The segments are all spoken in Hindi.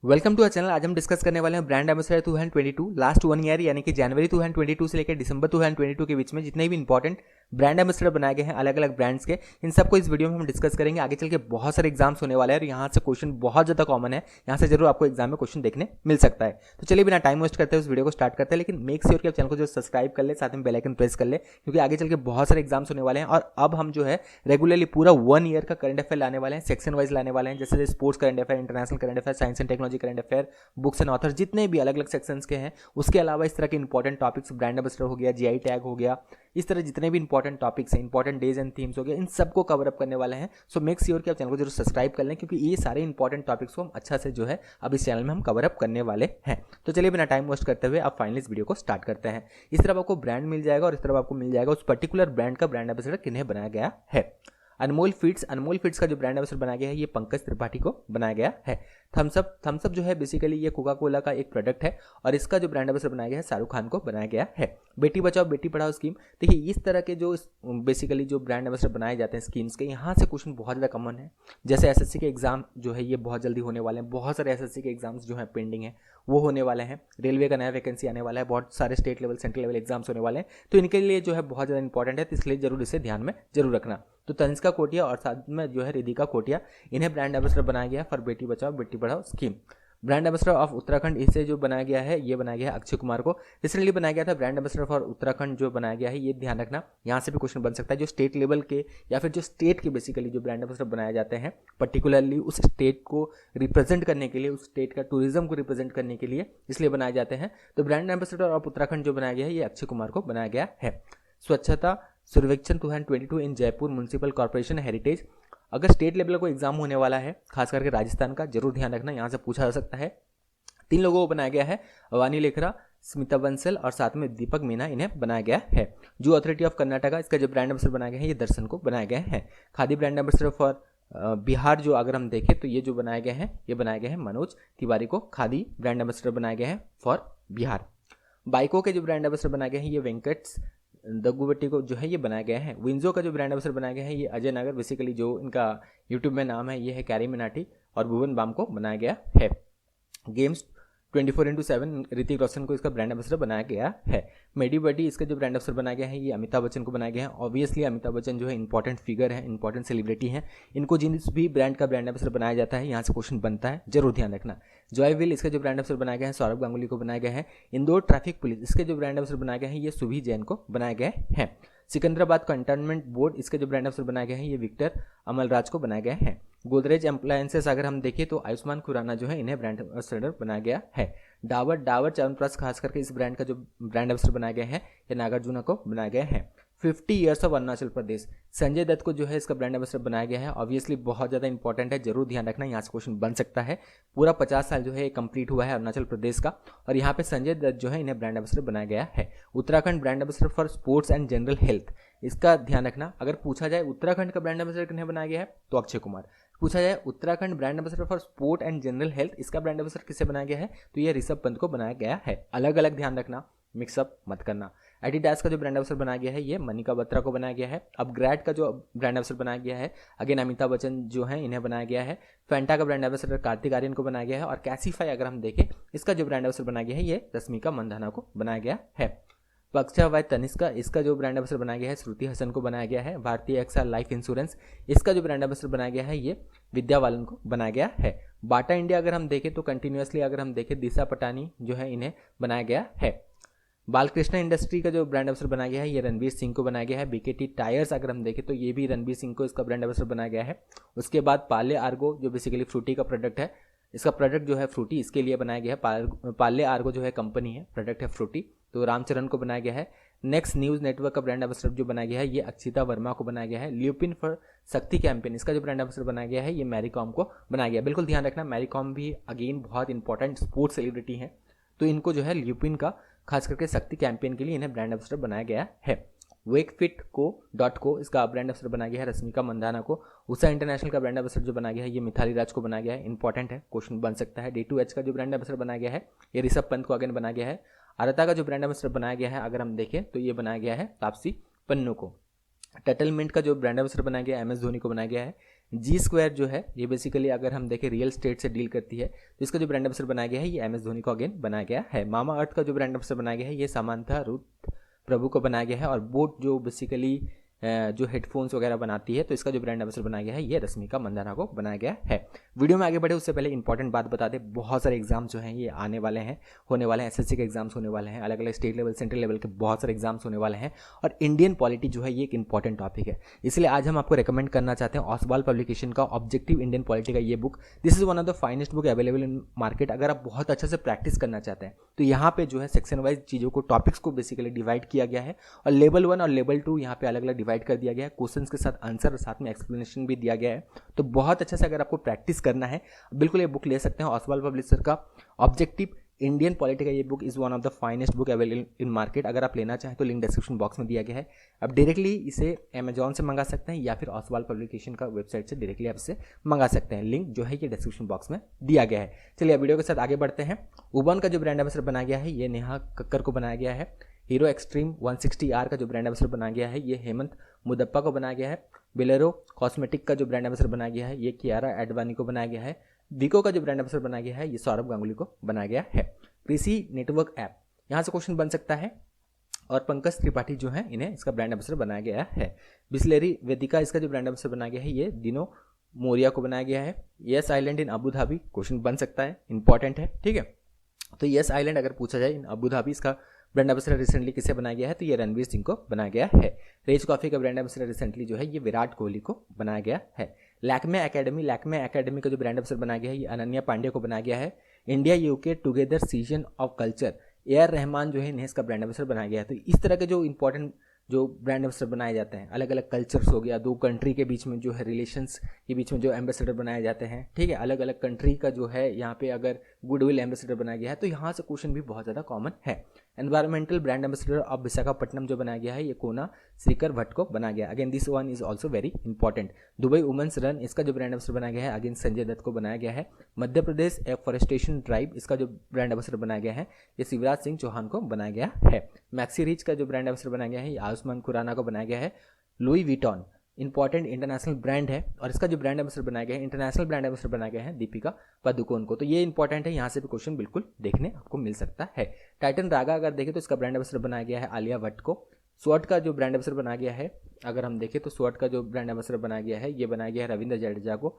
Welcome to our channel. आज हम डिस्कस करने वाले हैं ब्रांड एम्बेसडर 2022 लास्ट 1 ईयर यानी कि जनवरी 2022 से लेकर दिसंबर 2022 के बीच में जितने भी इंपॉर्टेंट ब्रांड एम्बेसडर बनाए गए हैं अलग अलग ब्रांड्स के, इन सबको इस वीडियो में हम डिस्कस करेंगे। आगे चल के बहुत सारे एग्जाम्स होने वाले हैं और यहाँ से क्वेश्चन बहुत ज़्यादा कॉमन है, यहाँ से जरूर आपको एग्जाम में क्वेश्चन देखने मिल सकता है। तो चलिए बिना टाइम वेस्ट करते हैं उस वीडियो को स्टार्ट करते हैं, लेकिन मेक श्योर कि आप चैनल को जो सब्सक्राइब कर ले, साथ में बेल आइकन प्रेस कर ले, क्योंकि आगे चल के बहुत सारे एग्जाम्स होने वाले हैं। और अब हम जो है रेगुलरली पूरा 1 ईयर का करंट अफेयर लाने वाले हैं, सेक्शन वाइज लाने वाले हैं, जैसे sports current affair, international current affair, science and technology current affair, books and author, जितने भी अलग अलग सेक्शंस के हैं। उसके अलावा इस तरह के इंपॉर्टेंट टॉपिक्स, ब्रांड एम्बेसडर हो गया, जीआई टैग हो गया, इस तरह जितने भी इंपॉर्टेंट टॉपिक्स हैं, इंपॉर्टेंट डेज एंड थीम्स हो गया, इन सबको कवर अप करने वाले हैं। सो मेक श्योर कि आप चैनल को जरूर सब्सक्राइब कर लें, क्योंकि ये सारे इंपॉर्टेंट टॉपिक्स को हम अच्छा से जो है अब इस चैनल में हम कवर अप करने वाले हैं। तो चलिए बिना टाइम वेस्ट करते हुए आप फाइनली इस वीडियो को स्टार्ट करते हैं। इस तरफ आपको ब्रांड मिल जाएगा और इस तरफ आपको मिल जाएगा उस पर्टिकुलर ब्रांड का ब्रांड एम्बेसडर किन्हें बनाया गया है। अनमोल फीड्स का जो ब्रांड एम्बेसडर बनाया गया है ये पंकज त्रिपाठी को बनाया गया है। थम्सअप जो है बेसिकली ये कोका कोला का एक प्रोडक्ट है और इसका जो ब्रांड एम्बेसडर बनाया गया है शाहरुख खान को बनाया गया है। बेटी बचाओ बेटी पढ़ाओ स्कीम, देखिए इस तरह के जो बेसिकली जो ब्रांड एम्बेसडर बनाए जाते हैं स्कीम्स के, यहाँ से क्वेश्चन बहुत ज़्यादा कॉमन है। जैसे एसएससी के एग्जाम जो है ये बहुत जल्दी होने वाले हैं, बहुत सारे एसएससी के एग्जाम्स जो हैं पेंडिंग है वो होने वाले हैं। रेलवे का नया वैकेंसी आने वाला है, बहुत सारे state level central level exams होने वाले हैं, तो इनके लिए जो है बहुत ज़्यादा इंपॉर्टेंट है, तो इसलिए जरूर इसे ध्यान में जरूर रखना। तो तनिष्का कोटिया और साथ में जो है रिदिका कोटिया, इन्हें ब्रांड एम्बेसडर बनाया गया for Beti Bachao Beti Padhao scheme. Brand ambassador of Uttarakhand इसे जो बनाया गया है ये बनाया गया है अक्षय कुमार को। रिसेंटली बनाया गया था ब्रांड एम्बेसडर फॉर उत्तराखंड जो बनाया गया है, ये ध्यान रखना, यहाँ से भी क्वेश्चन बन सकता है। जो स्टेट लेवल के या फिर जो स्टेट के बेसिकली जो ब्रांड एम्बेसडर बनाए जाते हैं, पर्टिकुलरली उस स्टेट को रिप्रेजेंट करने के लिए, उस स्टेट का टूरिज्म को रिप्रेजेंट करने के लिए इसलिए बनाए जाते हैं। तो ब्रांड एम्बेसडर ऑफ उत्तराखंड जो बनाया गया है ये अक्षय कुमार को बनाया गया है। स्वच्छता सर्वेक्षण 2022 इन जयपुर म्युनिसिपल कॉर्पोरेशन हेरिटेज, अगर स्टेट लेवल को एग्जाम होने वाला है खास करके राजस्थान का, जरूर ध्यान रखना, यहाँ से पूछा जा सकता है। 3 लोगों को बनाया गया है, वानी लेखरा, स्मिता बंसल और साथ में दीपक मीना, इन्हें बनाया गया है। जू अथॉरिटी ऑफ कर्नाटका, इसका जो ब्रांड एम्बेसडर बनाया गया है ये दर्शन को बनाया गया है। Khadi brand ambassador for Bihar जो अगर हम देखें तो ये जो बनाए गए हैं ये बनाए गए हैं मनोज तिवारी को, खादी ब्रांड एम्बेसडर बनाए गए हैं फॉर बिहार। बाइको के जो ब्रांड एम्बेसडर बनाए गए हैं ये वेंकट्स दग्गुवट्टी को जो है ये बनाया गया है। विंजो का जो ब्रांड एम्बेसडर बनाया गया है ये अजय नगर, बेसिकली जो इनका यूट्यूब में नाम है ये है कैरी मिनाटी और भुवन बाम को बनाया गया है। गेम्स 24/7 ऋतिक रोशन को इसका ब्रांड एम्बेसडर बनाया गया है। मेडी बडी इसका जो ब्रांड एम्बेसडर बनाया गया है ये अमिताभ बच्चन को बनाया गया है। ऑब्वियसली अमिताभ बच्चन जो है इंपॉर्टेंट फिगर है, इंपॉर्टेंट सेलिब्रिटी है, इनको जिस भी ब्रांड का ब्रांड एम्बेसडर बनाया जाता है यहाँ से क्वेश्चन बनता है, जरूर ध्यान रखना। जॉयविल इसका जो ब्रांड एम्बेसडर बनाया गया है सौरभ गांगुली को बनाया गया है। इंदौर ट्रैफिक पुलिस इसके जो ब्रांड एम्बेसडर बनाया गया है ये सुभी जैन को बनाया गया है। सिकंदराबाद कंटेनमेंट बोर्ड इसके जो ब्रांड एम्बेसडर बनाया गया है ये विक्टर अमलराज को बनाया गया है। गोदरेज एप्लायंसेस अगर हम देखें तो आयुष्मान खुराना जो है इन्हें ब्रांड एम्बेसडर बनाया गया है। डाबर च्यवनप्राश खास करके इस ब्रांड का जो ब्रांड एम्बेसडर बनाया गया है ये नागार्जुना को बनाया गया है। 50 ईयर्स ऑफ अरुणाचल प्रदेश, संजय दत्त को जो है इसका ब्रांड एम्बेसडर बनाया गया है। ऑब्वियसली बहुत ज़्यादा इंपॉर्टेंट है, जरूर ध्यान रखना, यहाँ से क्वेश्चन बन सकता है। पूरा 50 साल जो है कंप्लीट हुआ है अरुणाचल प्रदेश का और यहाँ पे संजय दत्त जो है इन्हें ब्रांड एम्बेसडर बनाया गया है। Uttarakhand brand ambassador for sports and general health, इसका ध्यान रखना, अगर पूछा जाए उत्तराखंड का ब्रांड एम्बेसडर किन्हें बनाया गया है तो अक्षय कुमार। पूछा जाए Uttarakhand brand ambassador for sport and general health, इसका ब्रांड एम्बेसडर किसे बनाया गया है तो ये ऋषभ पंत को बनाया गया है। अलग अलग ध्यान रखना, मिक्सअप मत करना। एडिडास का जो ब्रांड एम्बेसडर बनाया गया है ये मनिका बत्रा को बनाया गया है। अपग्रेड का जो ब्रांड एम्बेसडर बनाया गया है अगेन अमिताभ बच्चन जो है इन्हें बनाया गया है। फैंटा का ब्रांड एम्बेसडर कार्तिक आर्यन को बनाया गया है। और कैसीफाई अगर हम देखें इसका जो ब्रांड एम्बेसडर बनाया गया है ये रश्मिका मंदाना को बनाया गया है। पक्षा वाय तनिष्का इसका जो ब्रांड एम्बेसडर बनाया गया है श्रुति हसन को बनाया गया है। भारतीय एक्सा लाइफ इंश्योरेंस इसका जो ब्रांड एम्बेसडर बनाया गया है ये विद्या बालन को बनाया गया है। बाटा इंडिया अगर हम देखें तो कंटिन्यूसली अगर हम देखें दिशा पटानी जो है इन्हें बनाया गया है। बालकृष्ण इंडस्ट्री का जो ब्रांड एम्बेसडर बनाया गया है ये रणवीर सिंह को बनाया गया है। बीकेटी टायर्स अगर हम देखें तो ये भी रणवीर सिंह को इसका ब्रांड एम्बेसडर बनाया गया है। उसके बाद पार्ले आर्गो जो बेसिकली फ्रूटी का प्रोडक्ट है, इसका प्रोडक्ट जो है फ्रूटी, इसके लिए बनाया गया है। पार्ले आर्गो जो है कंपनी है, प्रोडक्ट है फ्रूटी, तो रामचरण को बनाया गया है। नेक्स्ट न्यूज़ नेटवर्क का ब्रांड एम्बेसडर जो बनाया गया है ये अक्षिता वर्मा को बनाया गया है। ल्यूपिन फॉर शक्ति कैंपेन इसका जो ब्रांड एम्बेसडर बनाया गया है ये मैरी कॉम को बनाया गया। बिल्कुल ध्यान रखना, मैरी कॉम भी अगेन बहुत इंपॉर्टेंट स्पोर्ट्स सेलिब्रिटी हैं, तो इनको जो है ल्यूपिन का खास करके शक्ति कैंपेन के लिए इन्हें ब्रांड एम्बेसडर बनाया गया है। वेकफिट को इसका ब्रांड एम्बेसडर बनाया गया है रश्मिका मंदाना को। उषा इंटरनेशनल का ब्रांड एम्बेसडर जो बनाया गया है ये मिथाली राज को बनाया गया है। इंपॉर्टेंट है, क्वेश्चन बन सकता है। D2H का जो ब्रांड एम्बेसडर बनाया गया है ये ऋषभ पंत को अगेन बनाया गया है। आरता का जो ब्रांड एम्बेसडर बनाया गया है अगर हम देखें तो ये बनाया गया है तापसी पन्नू को। टटल मिंट का जो ब्रांड एम्बेसडर बनाया गया है MS धोनी को बनाया गया है। जी स्क्वायर जो है ये बेसिकली अगर हम देखें रियल स्टेट से डील करती है, तो इसका जो ब्रांड एम्बेसडर बनाया गया है ये MS धोनी को अगेन बनाया गया है। मामा अर्थ का जो ब्रांड एम्बेसडर बनाया गया है ये सामांथा रुथ प्रभु को बनाया गया है। और बोट जो बेसिकली जो हेडफोन्स वगैरह बनाती है, तो इसका जो ब्रांड एम्बेसडर बनाया गया है ये रश्मिका मंदाना को बनाया गया है। वीडियो में आगे बढ़े उससे पहले इंपॉर्टेंट बात बता दें, बहुत सारे एग्जाम्स जो हैं ये आने वाले हैं, होने वाले हैं। SSC के एग्जाम्स होने वाले हैं, अलग अलग स्टेट लेवल सेंट्रल लेवल के बहुत सारे एग्जाम्स होने वाले हैं। और इंडियन पॉलिटी जो है ये एक इंपॉर्टेंट टॉपिक है, इसलिए आज हम आपको रिकमेंड करना चाहते हैं ऑसवाल पब्लिकेशन का ऑब्जेक्टिव इंडियन पॉलिटी का ये book. This is one of the finest book available in market. अगर आप बहुत अच्छे से प्रैक्टिस करना चाहते हैं तो यहाँ पे जो है सेक्शन वाइज चीज़ों को, टॉपिक्स को बेसिकली डिवाइड किया गया है और लेवल 1 और लेवल 2 यहाँ पे अलग अलग डिवाइड कर दिया गया है। क्वेश्चंस के साथ आंसर और साथ में एक्सप्लेनेशन भी दिया गया है। तो बहुत अच्छे से अगर आपको प्रैक्टिस करना है बिल्कुल ये बुक ले सकते हैं। ऑसवाल पब्लिशर का ऑब्जेक्टिव इंडियन पॉलिटी का ये book is one of the finest book available in market. अगर आप लेना चाहें तो लिंक डिस्क्रिप्शन बॉक्स में दिया गया है। आप डायरेक्टली इसे अमेजॉन से मंगा सकते हैं या फिर ऑसवाल पब्लिकेशन का वेबसाइट से डायरेक्टली आप इसे मंगा सकते हैं। लिंक जो है ये डिस्क्रिप्शन बॉक्स में दिया गया है। चलिए वीडियो के साथ आगे बढ़ते हैं। उबन का जो ब्रांड एम्बेसडर बनाया गया है ये नेहा कक्कर को बनाया गया है। हीरो एक्सट्रीम 160R का जो ब्रांड एम्बेसडर बनाया गया है ये हेमंत मुदप्पा को बनाया गया है। बिलेरो कॉस्मेटिक का जो ब्रांड एम्बेसडर बनाया गया है ये कियारा एडवानी को बनाया गया है। विको का जो ब्रांड एम्बेसडर बनाया गया है ये सौरभ गांगुली को बनाया गया है। कृषि नेटवर्क ऐप, यहाँ से क्वेश्चन बन सकता है। और पंकज त्रिपाठी जो है इन्हें इसका ब्रांड एम्बेसडर बनाया गया है। बिस्लेरी वेदिका इसका जो ब्रांड एम्बेसडर बनाया गया है ये दिनो मोरिया को बनाया गया है। Yes island in Abu Dhabi, question बन सकता है, इंपॉर्टेंट है, ठीक है। तो यस आइलैंड अगर पूछा जाए इन अबू धाबी, इसका ब्रांड एम्बेसडर रिसेंटली किसे बनाया गया है, तो ये रणवीर सिंह को बनाया गया है। रेज कॉफी का ब्रांड एम्बेसडर रिसेंटली जो है ये विराट कोहली को बनाया गया है। लैक्मे एकेडमी का जो ब्रांड एम्बेसडर बनाया गया है ये अनन्या पांडे को बनाया गया है। India UK together season of culture, AR Rahman जो है इन्हें इसका ब्रांड एम्बेसडर बनाया गया है। तो इस तरह के जो इंपॉर्टेंट जो ब्रांड एम्बेसडर बनाए जाते हैं, अलग अलग कल्चर्स हो गया, दो कंट्री के बीच में जो है रिलेशंस के बीच में जो एम्बेसडर बनाए जाते हैं, ठीक है, अलग अलग कंट्री का जो है यहाँ पे अगर गुडविल एम्बेसडर बनाया गया है तो यहाँ से क्वेश्चन भी बहुत ज़्यादा कॉमन है। Environmental brand ambassador of Visakhapatnam जो बनाया गया है ये कोना श्रीकर भट्ट को बनाया गया। Again this one is also very important. Dubai women's run, इसका जो ब्रांड एम्बेसडर बनाया गया है अगेन संजय दत्त को बनाया गया है। मध्य प्रदेश एफॉरेस्टेशन ड्राइव, इसका जो ब्रांड एम्बेसडर बनाया गया है ये शिवराज सिंह चौहान को बनाया गया है। मैक्सी रिच का जो ब्रांड एम्बेसडर बनाया गया है ये आयुष्मान खुराना को बनाया गया है। Louis Vuitton important international brand है और इसका जो ब्रांड एम्बेसडर बनाया गया है, इंटरनेशनल ब्रांड एम्बेसडर बनाया गया है दीपिका पादुकोण को। तो ये इंपॉर्टेंट है, यहाँ से भी क्वेश्चन बिल्कुल देखने आपको मिल सकता है। टाइटन रागा अगर देखें तो इसका ब्रांड एम्बेसडर बनाया गया है आलिया भट्ट को। स्वॉट का जो ब्रांड एम्बेसडर बनाया गया है, अगर हम देखें तो स्वॉट का जो ब्रांड एम्बेसडर बनाया गया है ये बनाया गया है रविंद्र जडेजा को।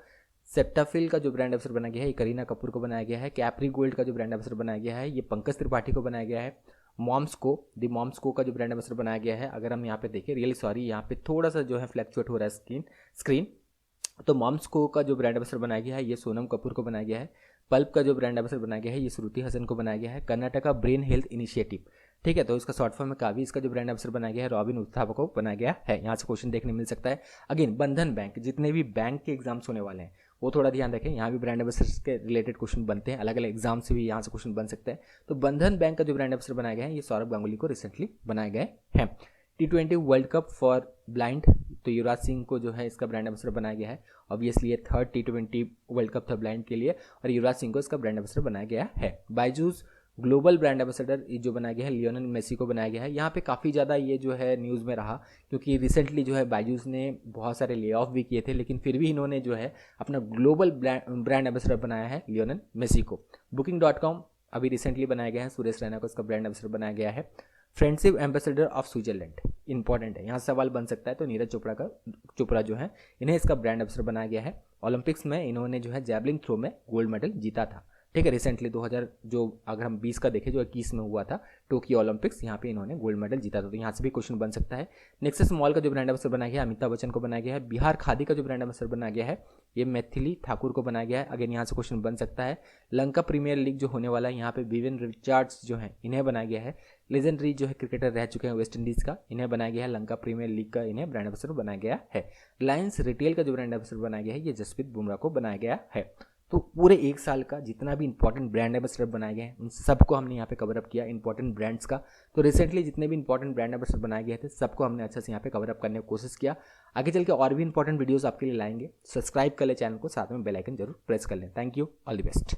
सेप्टाफिल का जो ब्रांड एम्बेसडर बनाया गया है ये करीना कपूर को बनाया गया है। कैप्री गोल्ड का जो ब्रांड एम्बेसडर बनाया गया है ये पंकज त्रिपाठी को बनाया गया है। मॉम्सको का जो ब्रांड एम्बेसडर बनाया गया है, अगर हम यहाँ पे देखें, रियली सॉरी यहाँ पे थोड़ा सा जो है फ्लैक्चुएट हो रहा है स्क्रीन, तो मॉम्सको का जो ब्रांड एम्बेसडर बनाया गया है ये सोनम कपूर को बनाया गया है। पल्प का जो ब्रांड एम्बेसडर बनाया गया है ये श्रुति हसन को बनाया गया है। कर्नाटका ब्रेन हेल्थ इनिशिएटिव, ठीक है, तो इसका शॉर्ट फॉर्म में कावी, इसका जो ब्रांड एम्बेसडर बनाया गया है रॉबिन उत्थापा को बनाया गया है। यहाँ से क्वेश्चन देखने मिल सकता है। अगेन बंधन बैंक, जितने भी बैंक के एग्जाम्स होने वाले हैं वो थोड़ा ध्यान रखें, यहाँ भी ब्रांड एम्बेसडर के रिलेटेड क्वेश्चन बनते हैं, अलग अलग एग्जाम से भी यहाँ से क्वेश्चन बन सकते हैं। तो बंधन बैंक का जो ब्रांड एम्बेसडर बनाया गया है ये सौरभ गांगुली को रिसेंटली बनाए गए हैं। T20 world cup for blind, तो युवराज सिंह को जो है इसका ब्रांड एम्बेसडर बनाया गया है। ऑब्वियसली ये थर्ड T20 वर्ल्ड कप था ब्लाइंड के लिए और युवराज सिंह को इसका ब्रांड एम्बेसडर बनाया गया है। बायजूस ग्लोबल ब्रांड एम्बेसडर जो बनाया गया है लियोनेल मेसी को बनाया गया है। यहाँ पे काफ़ी ज़्यादा ये जो है न्यूज़ में रहा, क्योंकि रिसेंटली जो है बायजूस ने बहुत सारे ले ऑफ भी किए थे, लेकिन फिर भी इन्होंने जो है अपना ग्लोबल ब्रांड एम्बेसडर बनाया है लियोनेल मेसी को। Booking.com अभी रिसेंटली बनाया गया है, सुरेश रैना को इसका ब्रांड एम्बेसडर बनाया गया है। Friendship ambassador of Switzerland, important है, यहाँ सवाल बन सकता है। तो नीरज चोपड़ा जो है इन्हें इसका ब्रांड एम्बेसडर बनाया गया है। ओलंपिक्स में इन्होंने जो है जैवलिन थ्रो में गोल्ड मेडल जीता था, ठीक है, रिसेंटली 2000 जो अगर हम 20 का देखें जो 21 में हुआ था टोक्यो ओलंपिक्स, यहाँ पे इन्होंने गोल्ड मेडल जीता था। तो यहाँ से भी क्वेश्चन बन सकता है। नेक्सस मॉल का जो ब्रांड एम्बेसडर बनाया गया है अमिताभ बच्चन को बनाया गया है। बिहार खादी का जो ब्रांड एम्बेसडर बनाया गया है ये मैथिली ठाकुर को बनाया गया है। अगेन यहाँ से क्वेश्चन बन सकता है। लंका प्रीमियर लीग जो होने वाला है यहाँ पे विविन रिचर्ड्स जो है इन्हें बनाया गया है। लेजेंडरी जो है क्रिकेटर रह चुके हैं वेस्ट इंडीज़ का, इन्हें बनाया गया है। लंका प्रीमियर लीग का इन्हें ब्रांड एम्बेसडर बनाया गया है। रिलायंस रिटेल का जो ब्रांड एम्बेसडर बनाया गया है ये जसप्रीत बुमराह को बनाया गया है। तो पूरे एक साल का जितना भी इंपॉर्टेंट ब्रांड एम्बेसडर बनाए गए हैं उन सबको हमने यहाँ पे कवर अप किया, इंपॉर्टेंट ब्रांड्स का। तो रिसेंटली जितने भी इंपॉर्टेंट ब्रांड एम्बेसडर बनाए गए थे सबको हमने अच्छे से यहाँ पे कवर अप करने की कोशिश किया। आगे चल के और भी इंपॉर्टेंट वीडियोस आपके लिए लाएंगे। सब्सक्राइब कर ले चैनल को, साथ में बेल आइकन जरूर प्रेस कर लें। Thank you, all the best.